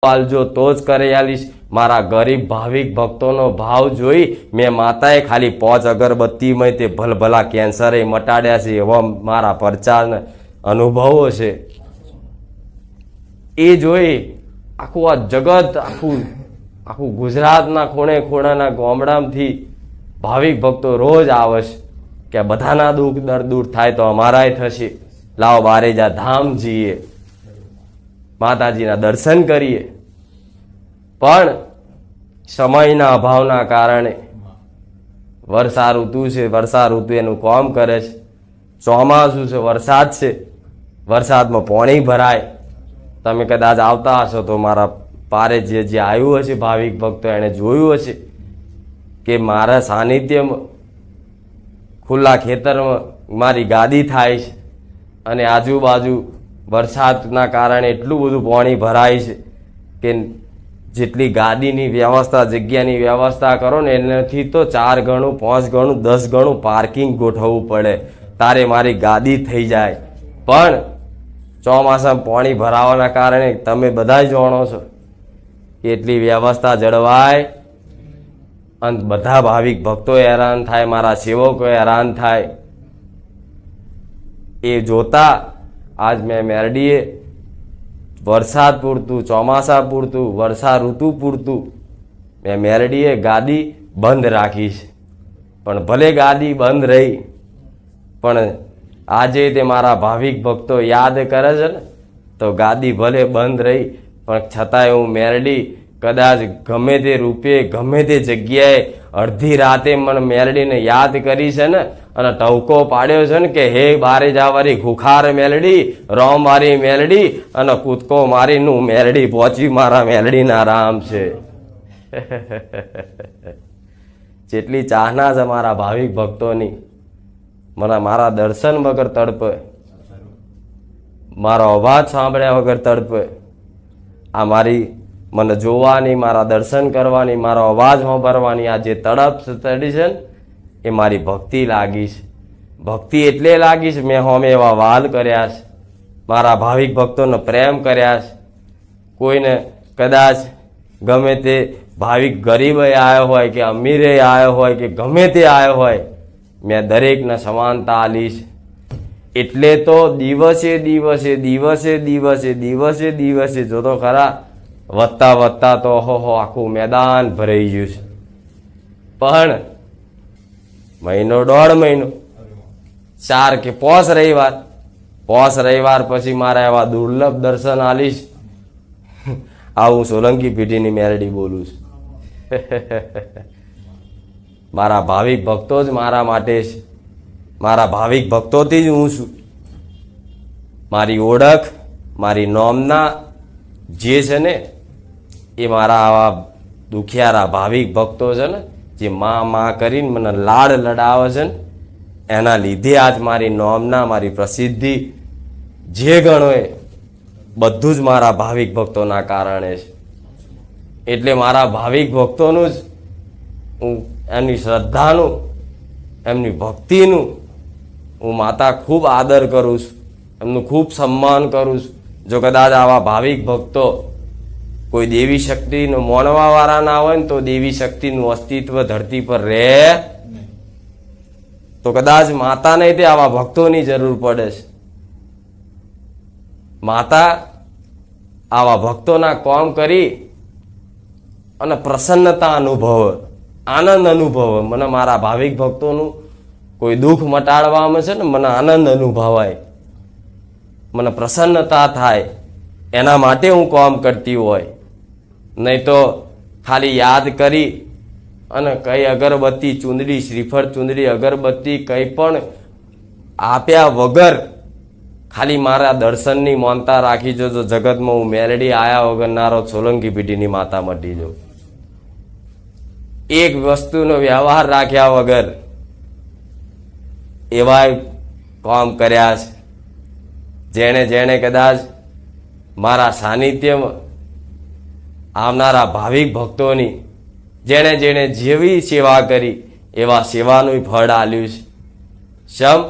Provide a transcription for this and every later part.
આલજો તો જ કરી આલીશ। મારા ગરીબ ભાવિક ભક્તોનો ભાવ જોઈ મેં માતાએ ખાલી 5 અગરબત્તીમાં તે ભલભલા કેન્સરે મટાડ્યા છે એવા મારા પ્રચારના અનુભવો છે। એ જોઈ આખું આ જગત આખું ગુજરાતના ખૂણે ખૂણાના ગામડામાંથી ભાવિક ભક્તો રોજ આવે છે કે બધાના દુઃખ દર્દ દૂર થાય તો અમારાય થશે। લાવો બારેજા ધામ જઈએ, માતાજીના દર્શન કરીએ। પણ સમયના અભાવના કારણે વર્ષા ઋતુ છે, વર્ષા ઋતુ એનું કામ કરે છે। ચોમાસું છે, વરસાદ છે, વરસાદમાં પાણી ભરાય। તમે કદાચ આવતા હશો તો મારા પારે જે આવ્યું હશે ભાવિક ભક્તો એણે જોયું હશે કે મારા સાનિધ્યમાં ખુલ્લા ખેતરમાં મારી ગાદી થાય છે અને આજુબાજુ વરસાદના કારણે એટલું બધું પાણી ભરાય છે કે જેટલી ગાદીની વ્યવસ્થા, જગ્યાની વ્યવસ્થા કરો ને એનાથી તો 4 ગણું, 5 ગણું, 10 ગણું પાર્કિંગ ગોઠવવું પડે તારે મારી ગાદી થઈ જાય। પણ ચોમાસામાં પાણી ભરાવાના કારણે તમે બધા જાણો છો કે એટલી વ્યવસ્થા જળવાય અને બધા ભાવિક ભક્તો હેરાન થાય, મારા સેવકો હેરાન થાય। એ જોતા આજ મેં મેરડીએ વરસાદ પૂરતું, ચોમાસા પૂરતું, વર્ષા ઋતુ પૂરતું મેં મેરડીએ ગાદી બંધ રાખી છે। પણ ભલે ગાદી બંધ રહી પણ આજે તે મારા ભાવિક ભક્તો યાદ કરે છે ને તો ગાદી ભલે બંધ રહી પણ છતાંય હું મેરડી કદાચ ગમે તે રૂપે ગમે તે જગ્યાએ અડધી રાતે મને મેરડીને યાદ કરી છે ને અને ટવકો પાડ્યો છે ને કે હે બારે જાવારી ખુખાર મેલડી, રોમ મારી મેલડી અને કૂદકો મારીનું મેલડી પહોંચી મારા મેલડીના રામ છે। જેટલી ચાહના છે મારા ભાવિક ભક્તોની, મને મારા દર્શન વગર તડપે, મારો અવાજ સાંભળ્યા વગર તડપે। આ મારી મને જોવાની, મારા દર્શન કરવાની, મારો અવાજ સાંભળવાની આ જે તડપ ચડી છે ને એ મારી ભક્તિ લાગી છે। ભક્તિ એટલે લાગી છે મેં હોમે એવા વાલ કર્યા છે, મારા ભાવિક ભક્તોને પ્રેમ કર્યા છે। કોઈને કદાચ ગમે તે ભાવિક ગરીબ આવ્યો હોય કે અમીરે આવ્યો હોય કે ગમે તે આવ્યો હોય મેં દરેકને સમાનતા આલી છે। એટલે તો દિવસે દિવસે દિવસે દિવસે દિવસે દિવસે જો તો ખરા વધતા વધતા તો આખું મેદાન ભરાઈ ગયું છે। પણ મહિનો, 1.5 મહિનો, 4 કે 5 રવિવાર પછી મારા એવા દુર્લભ દર્શન આલીશ। આવું સોલંકી પેઢીની મેરડી બોલું છું। મારા ભાવિક ભક્તો જ મારા માટે છે, મારા ભાવિક ભક્તોથી જ હું છું। મારી ઓળખ, મારી નોમના જે છે ને એ મારા આવા દુખિયારા ભાવિક ભક્તો છે ને જે માં કરીને મને લાડ લડાવે છે ને એના લીધે આજ મારી નોમના, મારી પ્રસિદ્ધિ જે ગણો એ બધું જ મારા ભાવિક ભક્તોના કારણે છે। એટલે મારા ભાવિક ભક્તોનું જ હું એમની શ્રદ્ધાનું, એમની ભક્તિનું હું માતા ખૂબ આદર કરું છું, એમનું ખૂબ સન્માન કરું છું। જો કદાચ આવા ભાવિક ભક્તો કોઈ દેવી શક્તિનું માનવા વાળા ના હોય ને તો દેવી શક્તિનું અસ્તિત્વ ધરતી પર રહે તો કદાચ માતાને તે આવા ભક્તોની જરૂર પડે છે। માતા આવા ભક્તોના કામ કરી અને પ્રસન્નતા અનુભવે, આનંદ અનુભવે। મને મારા ભાવિક ભક્તોનું કોઈ દુઃખ મટાડવામાં છે ને મને આનંદ અનુભવાય, મને પ્રસન્નતા થાય, એના માટે હું કામ કરતી હોય। નહીં તો ખાલી યાદ કરી અને કઈ અગરબત્તી, ચૂંદડી, શ્રીફળ, ચૂંદડી, અગરબત્તી કંઈ પણ આપ્યા વગર ખાલી મારા દર્શનની માનતા રાખી જો જગતમાં હું મેલડી આયા વગરનારો સોલંકી પેઢીની માતા મટી જાઉં। એક વસ્તુનો વ્યવહાર રાખ્યા વગર એવા કામ કર્યા છે। જેણે જેણે કદાચ મારા સાનિધ્યમાં આવનારા ભાવિક ભક્તોની જેણે જેણે જેવી સેવા કરી એવા સેવાનું ફળ આલ્યું છે। શમ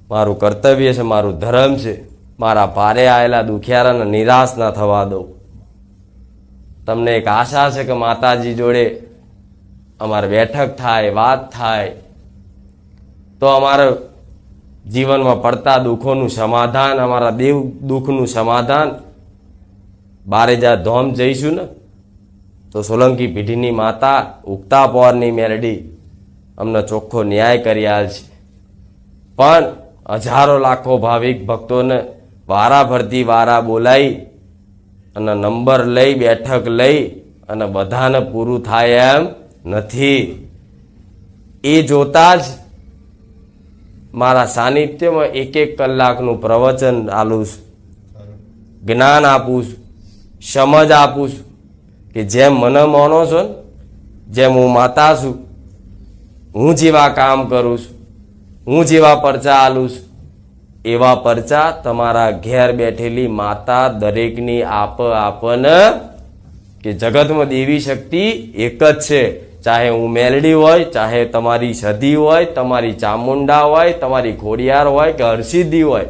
મારું કર્તવ્ય છે, મારું ધર્મ છે, મારા ભારે આવેલા દુખિયારાને નિરાશ ના થવા દઉં। તમને એક આશા છે કે માતાજી જોડે અમારે બેઠક થાય, વાત થાય તો અમારા જીવનમાં પડતા દુઃખોનું સમાધાન, અમારા દેવ દુઃખનું સમાધાન. બારેજા ધામ જઈશું ને તો સોલંકી પેઢીની માતા ઉગતા પહોરની મેલડી અમને ચોખ્ખો ન્યાય કરી આલ છે. પણ હજારો લાખો ભાવિક ભક્તોને વારા ફરતી વારા બોલાવી અને નંબર લઈ, બેઠક લઈ અને બધાને પૂરું થાય એમ નથી. એ જોતા જ મારા સાનિધ્યમાં એક એક કલાકનું પ્રવચન આલું છું, જ્ઞાન આપું છું, સમજ આપું છું કે જેમ મને માનો છો ને, જેમ હું માતા છું, હું જેવા કામ કરું છું, હું જેવા પરચા આલું છું, એવા પરચા તમારા ઘેર બેઠેલી માતા દરેકની આપને કે જગતમાં દેવી શક્તિ એક જ છે. ચાહે હું મેલડી હોય, ચાહે તમારી સધી હોય, તમારી ચામુંડા હોય, તમારી ખોડિયાર હોય કે હરસિદ્ધિ હોય,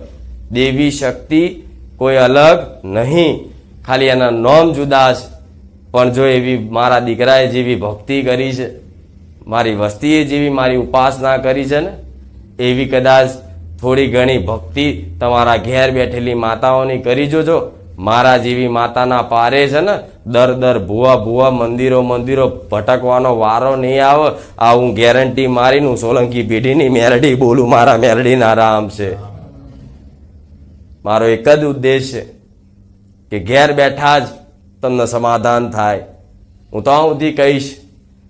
દેવી શક્તિ કોઈ અલગ નહીં. ખાલી એના નામ જુદા છે. પણ જો એવી મારા દીકરાએ જેવી ભક્તિ કરી છે, મારી વસ્તીએ જેવી મારી ઉપાસના કરી છે ને, એવી કદાચ થોડી ઘણી ભક્તિ તમારા ઘેર બેઠેલી માતાઓની કરી જોજો. મારા જેવી માતાના પારે છે ને દર ભૂવા મંદિરો ભટકવાનો વારો નહીં આવે. આ હું ગેરંટી મારીને હું સોલંકી પેઢીની મેલડી બોલું. મારા મેલડીના રામ છે. મારો એક જ ઉદ્દેશ છે કે ઘેર બેઠા જ તમને સમાધાન થાય. હું તો સુધી કહીશ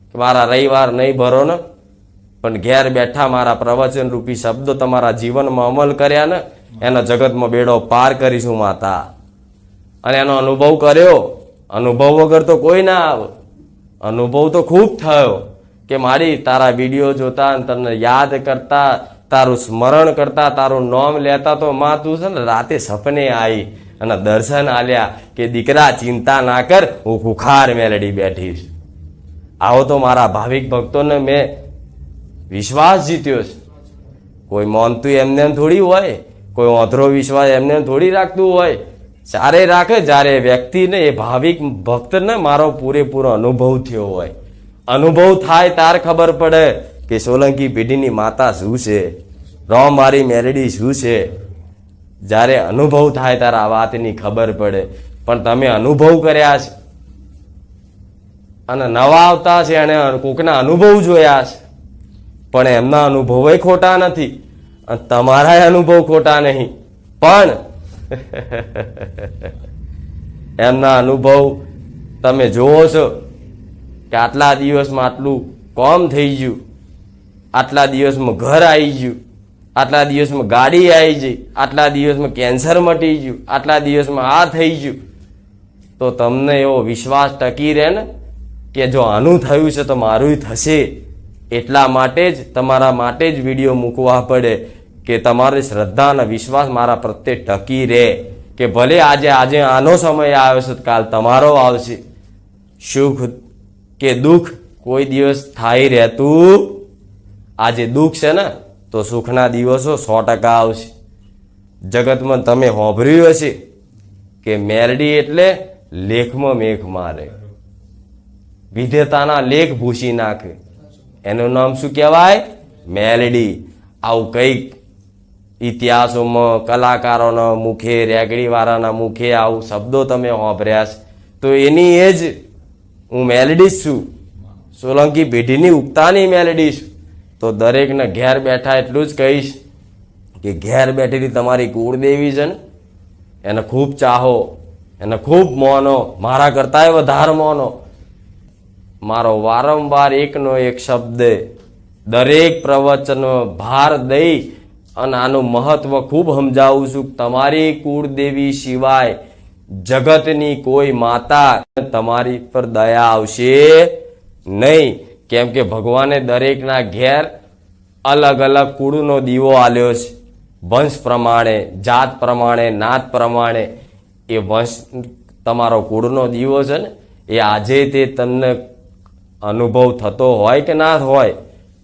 કે મારા રવિવાર નહીં ભરો ને, પણ ઘેર બેઠા મારા પ્રવચન રૂપી શબ્દો તમારા જીવનમાં અમલ કર્યા ને, એના જગતમાં બેડો પાર કરીશું માતા. અને એનો અનુભવ કર્યો. અનુભવ વગર તો કોઈ ના આવે. અનુભવ તો ખૂબ થયો કે મારી તારા વિડીયો જોતા, તને યાદ કરતા, તારું સ્મરણ કરતા, તારું નામ લેતા તો માં તું છે ને રાતે સપને આવી અને દર્શન આલ્યા કે દીકરા ચિંતા ના કર, હું ખુખાર મેલડી બેઠી છું. આવો તો મારા ભાવિક ભક્તોને મેં વિશ્વાસ જીત્યો છે. કોઈ માનતું એમને થોડી હોય, કોઈ ઓંધરો વિશ્વાસ એમને થોડી રાખતું હોય. ચારે રાખે જ્યારે વ્યક્તિને, એ ભાવિક ભક્તને મારો પૂરેપૂરો અનુભવ થયો હોય. અનુભવ થાય તાર ખબર પડે કે સોલંકી પેઢીની માતા શું છે, રોમ મારી મેલડી શું છે. જ્યારે અનુભવ થાય તારે આ વાતની ખબર પડે. પણ તમે અનુભવ કર્યા છે અને નવા આવતા છે અને કોકના અનુભવ જોયા છે, પણ એમના અનુભવ ખોટા નથી અને તમારા અનુભવ ખોટા નહીં. પણ એમના અનુભવ તમે જોવો છો કે આટલા દિવસમાં આટલું કામ થઈ ગયું, આટલા દિવસમાં ઘર આવી ગયું, આટલા દિવસમાં ગાડી આવી ગઈ, આટલા દિવસમાં કેન્સર મટી ગયું, આટલા દિવસમાં આ થઈ ગયું. તો તમને એવો વિશ્વાસ ટકી રહે ને કે જો આનું થયું છે તો મારું થશે. એટલા માટે જ તમારા માટે જ વિડીયો મૂકવા પડે કે તમારી શ્રદ્ધા અને વિશ્વાસ મારા પ્રત્યે ટકી રહે કે ભલે આજે આનો સમય આવ્યો છે, કાલ તમારો આવશે. સુખ કે દુઃખ કોઈ દિવસ થાય રહેતું. આજે દુઃખ છે ને તો સુખના દિવસો 100% આવશે. જગતમાં તમે હોભર્યું હશે કે મેલડી એટલે લેખમાં મેઘ મારે, વિધેતાના લેખ ભૂસી નાખે. એનું નામ શું કહેવાય? મેલડી. આવું કંઈક ઇતિહાસોમાં કલાકારોના મુખે, રેગડીવાળાના મુખે આવું શબ્દો તમે વાપર્યા છે. તો એની એ જ હું મેલડી જ છું, સોલંકી પેઢીની ઉગતાની મેલડી છું. તો દરેકને ઘેર બેઠા એટલું જ કહીશ કે ઘેર બેઠેલી તમારી કુળદેવી છે ને, એને ખૂબ ચાહો, એને ખૂબ માનો, મારા કરતાંય વધારે માનો. મારો વારંવાર એકનો એક શબ્દ દરેક પ્રવચન ભાર દઈ અને આનું મહત્વ ખૂબ સમજાવું છું. તમારી કુળદેવી સિવાય જગતની કોઈ માતા તમારી પર દયા આવશે નહીં. કેમ કે ભગવાને દરેકના ઘેર અલગ અલગ કુળનો દીવો આલ્યો છે. વંશ પ્રમાણે, જાત પ્રમાણે, નાત પ્રમાણે. એ વંશ તમારો કુળનો દીવો છે ને, એ આજે તે તમને અનુભવ થતો હોય કે ના હોય,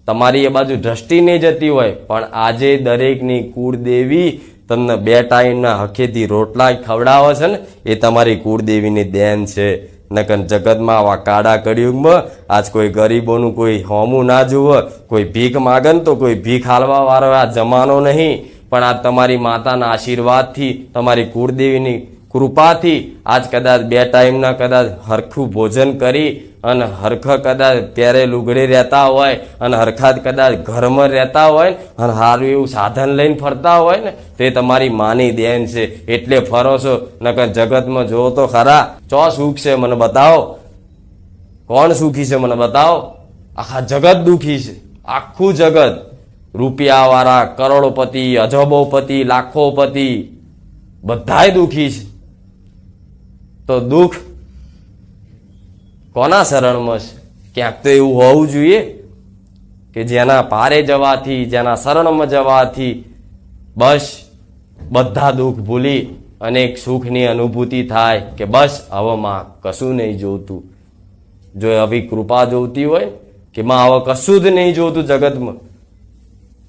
તમારી એ બાજુ દ્રષ્ટિ નહીં જતી હોય, પણ આજે દરેકની કુળદેવી તમને 2 ટાઈમના હખેથી રોટલા ખવડાવે છે ને, એ તમારી કુળદેવીની દેન છે. નકર જગતમાં આવા કાળા કળિયુગમાં આજ કોઈ ગરીબોનું કોઈ હોમું ના જુએ, કોઈ ભીખ માગે ને તો કોઈ ભીખ હાલવા વાળો આ જમાનો નહીં, પણ આ તમારી માતાના આશીર્વાદથી, તમારી કુળદેવીની કૃપાથી આજ કદાચ 2 ટાઈમના કદાચ હરખું ભોજન કરી અને હરખા કદાચ પહેરે લુગડે રહેતા હોય અને હરખા કદાચ ઘરમાં રહેતા હોય અને સારું એવું સાધન લઈને ફરતા હોય ને તે તમારી માની દેન છે, એટલે ફરો છો. નકર જગતમાં જોવો તો ખરા, ચો સુખ છે મને બતાવો, કોણ સુખી છે મને બતાવો? આખા જગત દુઃખી છે, આખું જગત. રૂપિયાવાળા, કરોડોપતિ, અજબોપતિ, લાખોપતિ બધાય દુઃખી છે. તો દુઃખ કોના શરણમાં છે? ક્યાંક તો એવું હોવું જોઈએ કે જેના પારે જવાથી, જેના શરણમાં જવાથી બસ બધા દુઃખ ભૂલી અને એક સુખની અનુભૂતિ થાય કે બસ હવે માં કશું નહીં જોતું. જો આવી કૃપા જોતી હોય કે માં હવે કશું જ નહીં જોતું જગતમાં,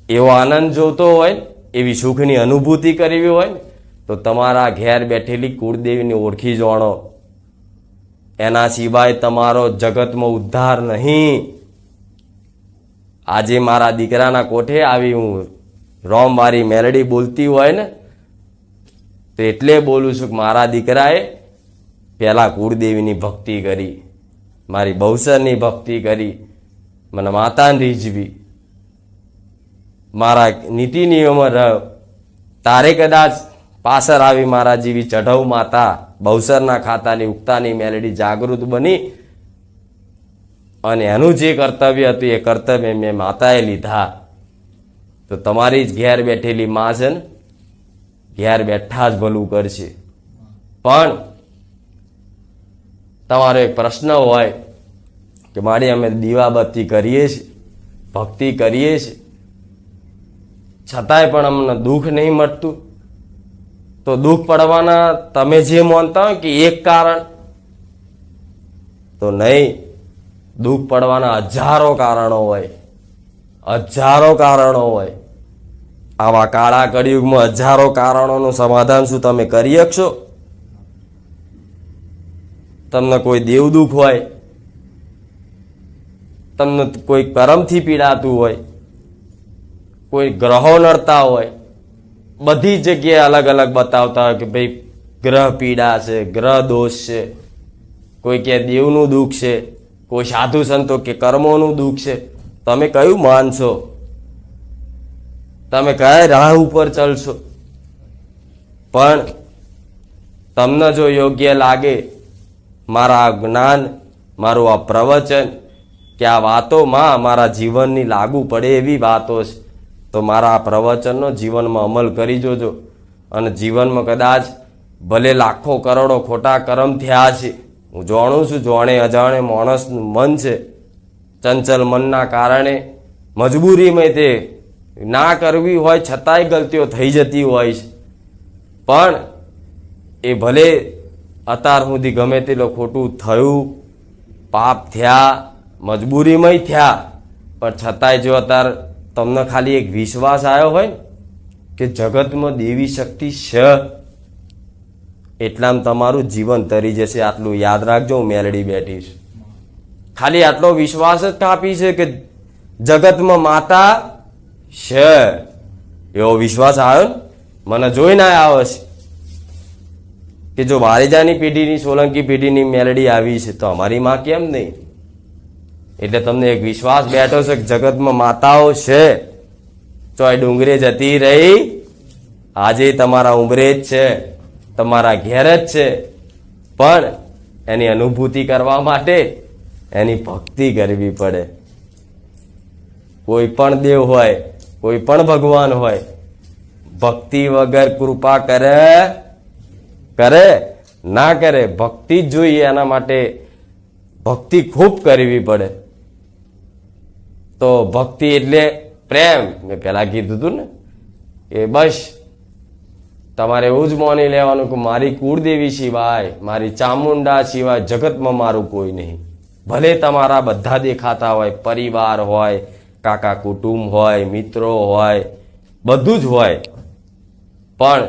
એવો આનંદ જોતો હોય, એવી સુખની અનુભૂતિ કરવી હોય તો તમારા ઘેર બેઠેલી કુળદેવીને ઓળખી જાણો. એના સિવાય તમારો જગતમાં ઉદ્ધાર નહીં. આજે મારા દીકરાના કોઠે આવી હું રોમ મારી મેલડી બોલતી હોય ને તો એટલે બોલું છું કે મારા દીકરાએ પહેલા કુળદેવીની ભક્તિ કરી, મારી બહુસરની ભક્તિ કરી, મને માતાને રીઝવી, મારા નીતિ નિયમમાં રહ. તારે કદાચ પાછળ આવી મારા જેવી ચઢવ માતા બહુસરના ખાતાની ઉગતાની મેલડી જાગૃત બની અને એનું જે કર્તવ્ય હતું એ કર્તવ્ય મેં માતાએ લીધા. તો તમારી જ ઘેર બેઠેલી માં છે ને ઘેર બેઠા જ ભલું કરશે. પણ તમારો એક પ્રશ્ન હોય કે મારી અમે દીવાબત્તી કરીએ છીએ, ભક્તિ કરીએ છીએ, છતાંય પણ અમને દુઃખ નહીં મળતું. તો દુઃખ પડવાના તમે જે માનતા હોય કે એક કારણ, તો નહીં. દુઃખ પડવાના હજારો કારણો હોય, હજારો કારણો હોય. આવા કાળા કળિયુગમાં હજારો કારણોનું સમાધાન શું તમે કરી શકશો? તમને કોઈ દેવ દુઃખ હોય, તમને કોઈ કર્મથી પીડાતું હોય, કોઈ ગ્રહો નડતા હોય, બધી જગ્યાએ અલગ અલગ બતાવતા હોય કે ભાઈ ગ્રહ પીડા છે, ગ્રહ દોષ છે, કોઈ કે દેવનું દુઃખ છે, કોઈ સાધુ સંતો કે કર્મોનું દુઃખ છે. તમે કયું માનશો? તમે કયા રાહ ઉપર ચાલશો? પણ તમને જો યોગ્ય લાગે મારા આ જ્ઞાન, મારું આ પ્રવચન કે આ વાતોમાં મારા જીવનની લાગુ પડે એવી વાતો છે તો મારા આ પ્રવચનનો જીવનમાં અમલ કરી જોજો. અને જીવનમાં કદાચ ભલે લાખો કરોડો ખોટા કર્મ થયા છે, હું જાણું છું, જાણે અજાણે માણસનું મન છે, ચંચલ મનના કારણે મજબૂરીમાં તે ના કરવી હોય છતાંય ગલતીઓ થઈ જતી હોય છે. પણ એ ભલે અત્યાર સુધી ગમે તેટલું ખોટું થયું, પાપ થયા, મજબૂરીમાં થયા, પણ છતાંય જો અત્યારે તમને ખાલી એક વિશ્વાસ આવ્યો હોય કે જગતમાં દેવી શક્તિ છે, એટલામાં તમારું જીવન તરી જશે. આટલું યાદ રાખજો. હું મેલડી બેઠી છું, ખાલી આટલો વિશ્વાસ જ કાપી છે કે જગતમાં માતા છે. એવો વિશ્વાસ આવ્યો ને મને જોઈને આવે છે કે જો વારેજાની પેઢીની, સોલંકી પેઢીની મેલડી આવી છે તો અમારી માં કેમ નહીં? એટલે તમને એક વિશ્વાસ બેઠો છે કે જગતમાં માતાઓ છે. ચોય ડુંગરે જતી રહી, આજે તમારા ઉંબરે જ છે, તમારા ઘેર જ છે. પણ એની અનુભૂતિ કરવા માટે એની ભક્તિ કરવી પડે. કોઈ પણ દેવ હોય, કોઈ પણ ભગવાન હોય, ભક્તિ વગર કૃપા કરે ના કરે, ભક્તિ જ જોઈએ. એના માટે ભક્તિ ખૂબ કરવી પડે. તો ભક્તિ એટલે પ્રેમ. મેં પહેલા કીધું હતું ને કે બસ તમારે એવું જ માની લેવાનું કે મારી કુળદેવી સિવાય, મારી ચામુંડા સિવાય જગતમાં મારું કોઈ નહીં. ભલે તમારા બધા દેખાતા હોય, પરિવાર હોય, કાકા કુટુંબ હોય, મિત્રો હોય, બધું જ હોય, પણ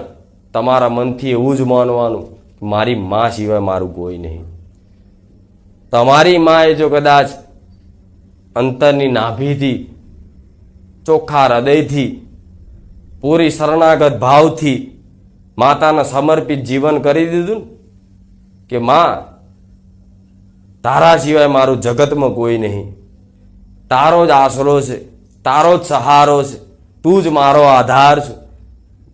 તમારા મનથી એવું જ માનવાનું મારી માં સિવાય મારું કોઈ નહીં. તમારી માએ જો કદાચ અંતરની નાભીથી, ચોખ્ખા હૃદયથી, પૂરી શરણાગત ભાવથી માતાને સમર્પિત જીવન કરી દીધું ને કે માં, તારા સિવાય મારું જગતમાં કોઈ નહીં, તારો જ આશરો છે, તારો જ સહારો છે, તું જ મારો આધાર છે,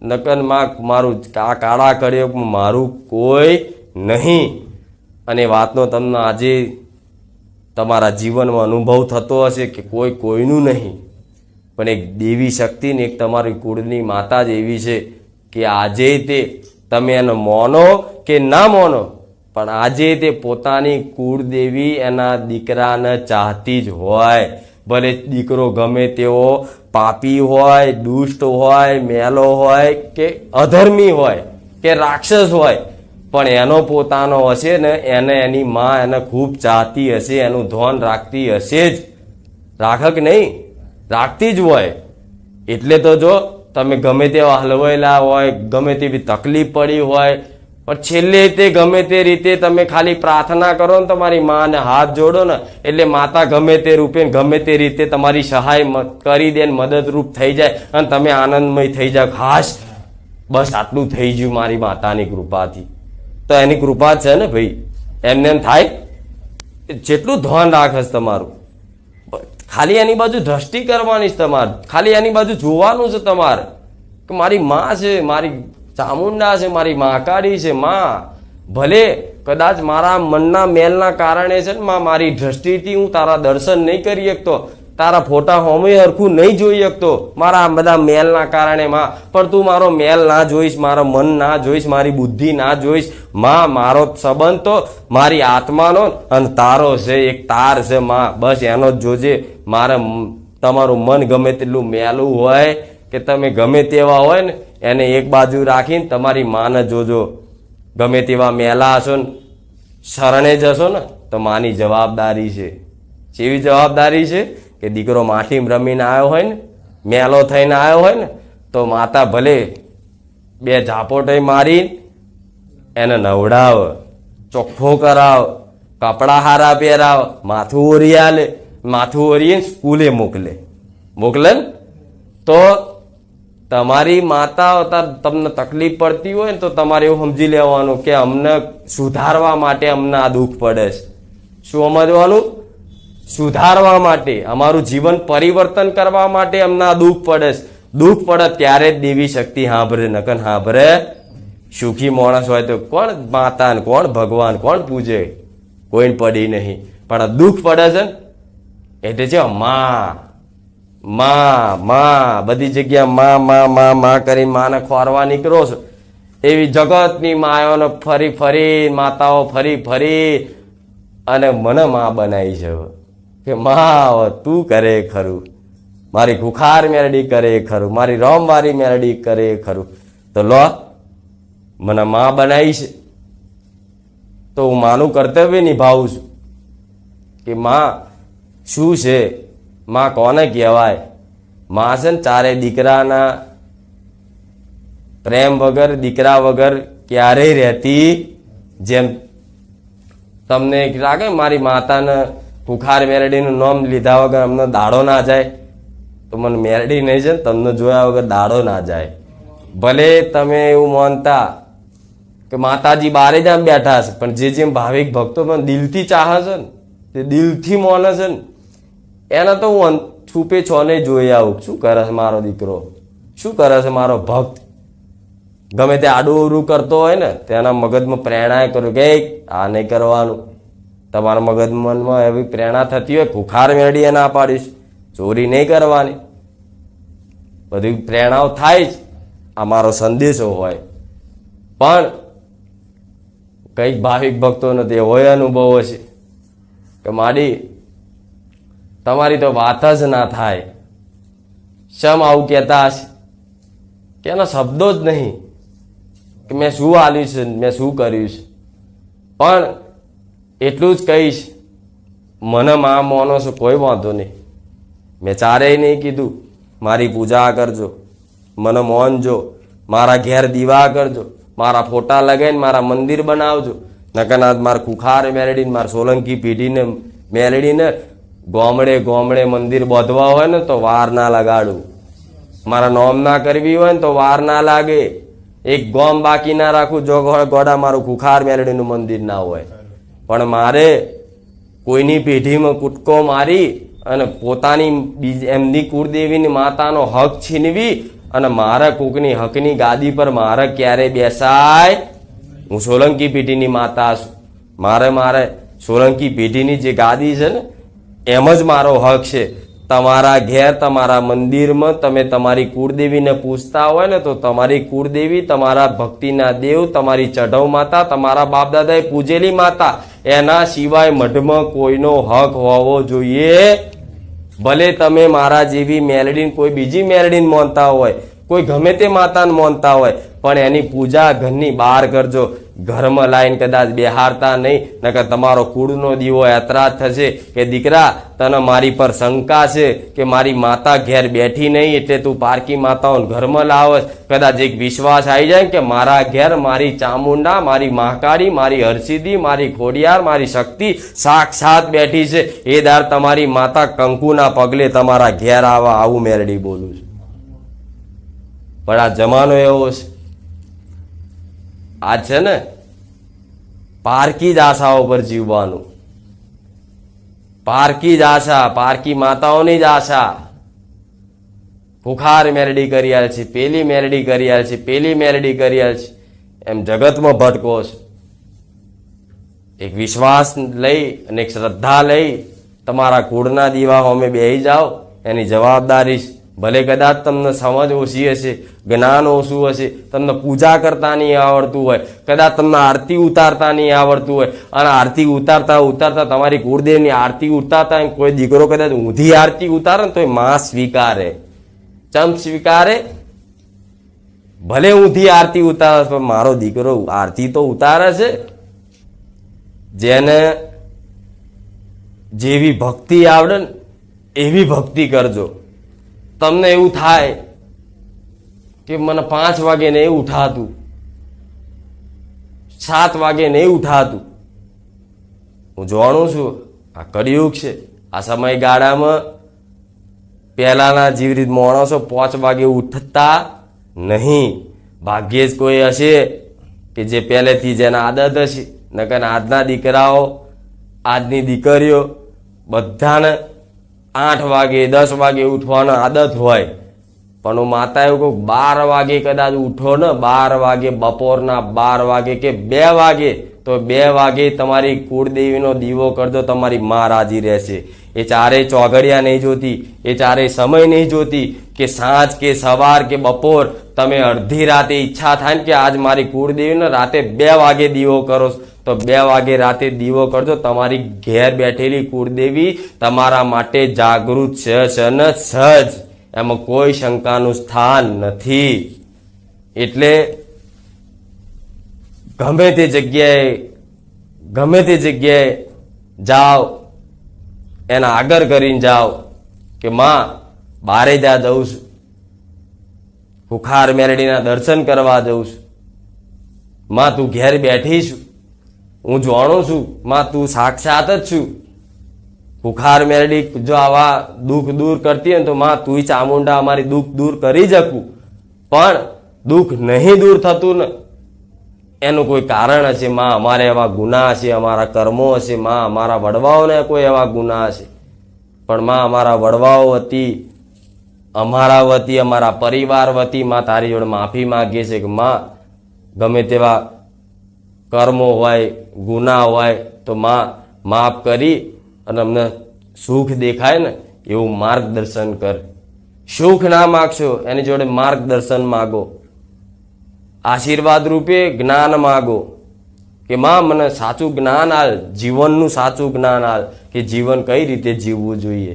નકન માં મારું આ કાળા કળિયુગમાં મારું કોઈ નહીં. અને વાતનો તમને આજે તમારા જીવનમાં અનુભવ થતો હશે કે કોઈ કોઈનું નહીં, પણ એક દેવી શક્તિ ને એક તમારી કુળની માતા જ એવી છે કે આજે તે તમે એને માનો કે ના માનો, પણ આજે તે પોતાની કુળદેવી એના દીકરાને ચાહતી જ હોય. ભલે દીકરો ગમે તેવો પાપી હોય, દુષ્ટ હોય, મેલો હોય કે અધર્મી હોય કે રાક્ષસ હોય, પણ એનો પોતાનો હશે ને એને એની માં એને ખૂબ ચાહતી હશે, એનું ધ્યાન રાખતી હશે જ. રાખક નહીં, રાખતી જ હોય. એટલે તો જો તમે ગમે તેવા હલવાયેલા હોય, ગમે તેવી તકલીફ પડી હોય, પણ છેલ્લે તે ગમે તે રીતે તમે ખાલી પ્રાર્થના કરો ને તમારી માને હાથ જોડો ને, એટલે માતા ગમે તે રૂપે ગમે તે રીતે તમારી સહાય કરી દે, મદદરૂપ થઈ જાય અને તમે આનંદમય થઈ જાઓ. ખાસ બસ આટલું થઈ ગયું મારી માતાની કૃપાથી. તો એની કૃપા છે ને ભાઈ, એમને એમ થાય જેટલું ધ્યાન રાખે છે તમારું, ખાલી એની બાજુ દ્રષ્ટિ કરવાની છે તમારે, ખાલી એની બાજુ જોવાનું છે તમારે કે મારી માં છે, મારી ચામુંડા છે, મારી મહાકાળી છે. માં ભલે કદાચ મારા મનના મેલના કારણે છે ને માં, મારી દ્રષ્ટિથી હું તારા દર્શન નહીં કરી શકતો, તારા ફોટા હોમે હરખું નહીં જોઈ શકતો મારા બધા મેલના કારણે માં, પણ તું મારો મેલ ના જોઈશ, મારો મન ના જોઈશ, મારી બુદ્ધિ ના જોઈશ. માં મારો સંબંધ તો મારી આત્માનો અને તારો છે, એક તાર છે માં, બસ એનો જ જોજે. મારે તમારું મન ગમે તેટલું મેલું હોય કે તમે ગમે તેવા હોય ને, એને એક બાજુ રાખીને તમારી માને જોજો. ગમે તેવા મેલા હશો ને, શરણે જશો ને, તો માની જવાબદારી છે. કેવી જવાબદારી છે કે દીકરો માટીમાં રમીને આવ્યો હોય ને, મેલો થઈને આવ્યો હોય ને, તો માતા ભલે બે ઝાપોટે મારી એને નવડાવ, ચોખ્ખો કરાવ, કપડા હારા પહેરાવ, માથું ઓરી આલે, માથું ઓરીને સ્કૂલે મોકલે ને. તો તમારી માતા તમને તકલીફ પડતી હોય ને, તો તમારે એવું સમજી લેવાનું કે અમને સુધારવા માટે અમને આ દુઃખ પડે છે. શું સમજવાનું? સુધારવા માટે, અમારું જીવન પરિવર્તન કરવા માટે અમને આ દુઃખ પડે છે. દુઃખ પડે ત્યારે જ દેવી શક્તિ સાંભળે, નકન સાંભળે. સુખી માણસ હોય તો કોણ માતા ને કોણ ભગવાન કોણ પૂજે? કોઈને પડી નહીં. પણ દુઃખ પડે છે ને એટલે છે માં માં માં, બધી જગ્યા માં માં માં માં કરી માને ખોરવા નીકળો છો. એવી જગતની માયાઓને ફરી ફરી માતાઓ ફરી ફરી અને મને માં બનાવી છે કે માં તું કરે ખરું, મારી ખુખાર મેરડી કરે ખરું, મારી રોમવારી મેરડી કરે ખરું. તો લો મને માં બનાવી છે તો હું માનું કર્તવ્ય નિભાવું છું કે માં શું છે, માં કોને કહેવાય? માં છે ને ચારે દીકરાના પ્રેમ વગર, દીકરા વગર ક્યારેય રહેતી. જેમ તમને લાગે મારી માતાને કુખાર મેરડીનું નામ લીધા વગર અમને દાડો ના જાય, તો મને મેરડી નહીં છે ને તમને જોયા વગર દાડો ના જાય. ભલે તમે એવું માનતા કે માતાજી બારે જ આમ બેઠા છે, પણ જે જેમ ભાવિક ભક્તો પણ દિલથી ચાહે છે ને, જે દિલથી માને છે ને, એને તો હું છુપે છોને જોઈ આવું શું કરે છે મારો દીકરો, શું કરે છે મારો ભક્ત. ગમે તે આડું અવરું કરતો હોય ને તેના મગજમાં પ્રેરણા કરું કે આ નહીં કરવાનું. તમારા મગજમાં એવી પ્રેરણા થતી હોય, ખુખાર મેળડીએ ના પાડીશ, ચોરી નહીં કરવાની, બધી પ્રેરણાઓ થાય જ. આ મારો સંદેશો હોય. પણ કઈક ભાવિક ભક્તોનો તે હોય અનુભવ હશે કે માડી તમારી તો વાત જ ના થાય. શમ આવું કહેતા હશે કે એના શબ્દો જ નહીં કે મેં શું આલ્યું છે, મેં શું કર્યું છે. પણ એટલું જ કહીશ, મને માં માનો છો કોઈ વાંધો નહીં. મેં ચારેય નહીં કીધું મારી પૂજા કરજો, મને માનજો, મારા ઘેર દીવા કરજો, મારા ફોટા લગાવીને મારા મંદિર બનાવજો, નકર માર કુખાર મેલડીને માર સોલંકી પેઢીને મેલડીને ગોમડે ગોમડે મંદિર બાંધવા હોય ને તો વાર ના લગાડું, મારા નોમ ના કરવી હોય ને તો વાર ના લાગે, એક ગોમ બાકી ના રાખું જો ગોડા મારું કુખાર મેલડીનું મંદિર ના હોય. પણ મારે કોઈની પેઢીમાં કૂટકો મારી અને પોતાની એમની કુળદેવીની માતાનો હક છીનવી અને મારા કોકની હકની ગાદી પર મારે ક્યારે બેસાય? હું સોલંકી પેઢીની માતા છું, મારે સોલંકી પેઢીની જે ગાદી છે ને એમ જ મારો હક છે. તમારા ઘેર તમારા મંદિરમાં તમે તમારી કુળદેવીને પૂછતા હોય ને તો તમારી કુળદેવી, તમારા ભક્તિના દેવ, તમારી ચઢવ માતા, તમારા બાપ દાદાએ પૂજેલી માતા, એના સિવાય મઢમાં કોઈનો હક હોવો જોઈએ. ભલે તમે મારા જેવી મેલડીને કોઈ બીજી મેલડીને માનતા હોય, કોઈ ગમે તે માતાને માનતા હોય, પણ એની પૂજા ઘરની બહાર કરજો. ઘરમાં લાઈન કદાચ બેહારતા નહીં, નકર તમારો કુળનો દીવો એતરાજ થશે કે દીકરા તને મારી પર શંકા છે કે મારી માતા ઘેર બેઠી નહીં એટલે તું પારકી માતાઓને ઘરમાં લાવસ. કદાચ એક વિશ્વાસ આવી જાય કે મારા ઘેર મારી ચામુંડા, મારી મહાકાળી, મારી હરસિદ્ધિ, મારી ખોડિયાર, મારી શક્તિ સાક્ષાત બેઠી છે, એ દાર તમારી માતા કંકુના પગલે તમારા ઘેર આવું મેલડી બોલું છું. પણ આ જમાનો એવો છે, આ છે ને પારકી જ આશાઓ પર જીવવાનું, પારકી જ આશા, પારકી માતાઓની જ આશા. કુખાર મેલડી કરી આલ છે, પેલી મેલડી કરી આલ છે, પેલી મેલડી કરી આલ છે, એમ જગતમાં ભટકો છે. એક વિશ્વાસ લઈ અને એક શ્રદ્ધા લઈ તમારા કુળના દીવા હોમે બેહી જાઓ, એની જવાબદારી છે. ભલે કદાચ તમને સમજ ઓછી હશે, જ્ઞાન ઓછું હશે, તમને પૂજા કરતા નહીં આવડતું હોય, કદાચ તમને આરતી ઉતારતા નહીં આવડતું હોય, અને આરતી ઉતારતા તમારી કુળદેવની આરતી ઉતારતા કોઈ દીકરો કદાચ ઊંધી આરતી ઉતારે ને તો માં સ્વીકારે. ચમ સ્વીકારે? ભલે ઊંધી આરતી ઉતારે પણ મારો દીકરો આરતી તો ઉતારે છે. જેને જેવી ભક્તિ આવડે ને એવી ભક્તિ કરજો. તમને એવું થાય કે મને 5 વાગે નહીં ઉઠાતું, 7 વાગે નહીં ઉઠાતું. હું જાણું છું આ કળિયુગ છે. આ સમયગાળામાં પહેલાના જેવી રીતે માણસો 5 વાગે ઉઠતા નહીં. ભાગ્યે જ કોઈ હશે કે જે પહેલેથી જેના આદત હશે, નકર આજના દીકરાઓ, આજની દીકરીઓ બધાને 8 વાગે 10 વાગે ઉઠવાનો આદત હોય. પણ હું માતા એવું કહું 12 વાગે કદાચ ઉઠો ને, 12 વાગે, બપોરના 12 વાગે કે 2 વાગે, તો 2 વાગે તમારી કુળદેવીનો દીવો કરજો, તમારી માં રાજી રહેશે. એ ચારેય ચોઘડિયા નહીં જોતી, એ ચારેય સમય નહીં જોતી કે સાંજ કે સવાર કે બપોર. તમે અડધી રાતે ઈચ્છા થાય ને કે આજ મારી કુળદેવીને રાતે 2 વાગે દીવો કરો, તો 2 વાગે રાતે દીવો કરજો. તમારી ઘેર બેઠેલી કુળદેવી તમારા માટે જાગૃત છે ને સજ, એમાં કોઈ શંકાનું સ્થાન નથી. એટલે ગમે તે જગ્યાએ જાઓ, એના આગળ કરીને જાઓ કે માં બારે જવું છું, કુખાર મેલડીના દર્શન કરવા જઉં છું, માં તું ઘેર બેઠી છું, હું જાણું છું માં તું સાક્ષાત જ છું. કુખાર મેલડી જો આવા દુઃખ દૂર કરતી હોય તો માં તું ચામુંડા અમારી દુઃખ દૂર કરી શકું. પણ દુઃખ નહીં દૂર થતું ને એનું કોઈ કારણ હશે. માં અમારે એવા ગુના હશે, અમારા કર્મો હશે, માં અમારા વડવાઓને કોઈ એવા ગુના હશે. પણ માં અમારા વડવાઓ વતી, અમારા વતી, અમારા પરિવાર વતી માં તારી જોડે માફી માંગીએ છે કે માં ગમે તેવા કર્મો હોય, ગુના હોય તો માં માફ કરી અને અમને સુખ દેખાય ને એવું માર્ગદર્શન કર. સુખ ના માગશો, એની જોડે માર્ગદર્શન માગો. આશીર્વાદ રૂપે જ્ઞાન માગો કે માં મને સાચું જ્ઞાન આલ, જીવનનું સાચું જ્ઞાન આલ કે જીવન કઈ રીતે જીવવું જોઈએ.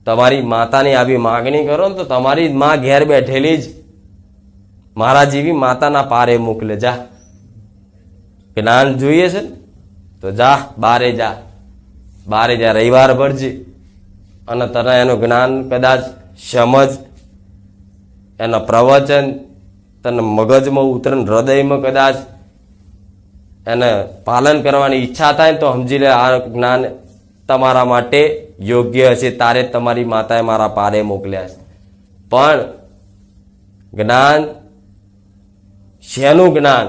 તમારી માતાની આવી માગણી કરો ને તો તમારી માં ઘેર બેઠેલી જ મારા જેવી માતાના પારે મોકલે. જા જ્ઞાન જોઈએ છે તો જા બારે જા, રવિવાર ભરજે અને તને એનું જ્ઞાન કદાચ સમજ, એના પ્રવચન તને મગજમાં ઉતરે, હૃદયમાં કદાચ એને પાલન કરવાની ઈચ્છા થાય ને તો સમજી લે આ જ્ઞાન તમારા માટે યોગ્ય હશે, તારે તમારી માતાએ મારા પારે મોકલ્યા છે. પણ જ્ઞાન શેનું જ્ઞાન,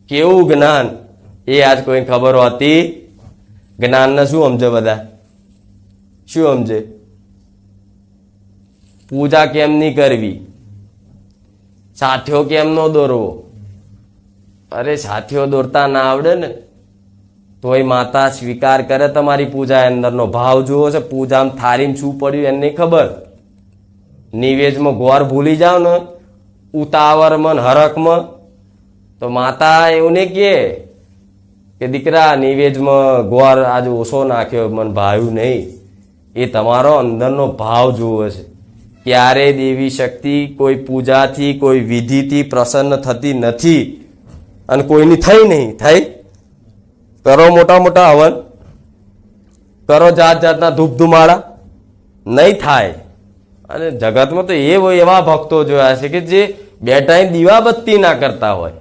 કેવું જ્ઞાન, એ આજ કોઈ ખબર હોતી. જ્ઞાનને શું સમજે બધા? શું સમજે? પૂજા કેમની કરવી, સાથીઓ કેમ નો દોરવો. અરે સાથીઓ દોરતા ના આવડે ને તોય માતા સ્વીકાર કરે તમારી પૂજા. અંદરનો ભાવ જુઓ છે. પૂજામાં થાળીમાં શું પડ્યું એને ખબર. નિવેદમાં ગોર ભૂલી જાવ ને ઉતાવળમાં હરખમાં તો માતા એવું ને કે દીકરા નિવેદમાં ગોર આજે ઓછો નાખ્યો, મને ભાવ્યું નહીં. એ તમારો અંદરનો ભાવ જુઓ છે. ક્યારે દેવી શક્તિ કોઈ પૂજાથી કોઈ વિધિથી પ્રસન્ન થતી નથી અને કોઈની થઈ નહીં. થઈ કરો મોટા મોટા હવન, કરો જાત જાતના ધૂપ ધુમાડા, નહીં થાય. અને જગતમાં તો એવા ભક્તો જોયા છે કે જે બેઠા દીવા બત્તી ના કરતા હોય.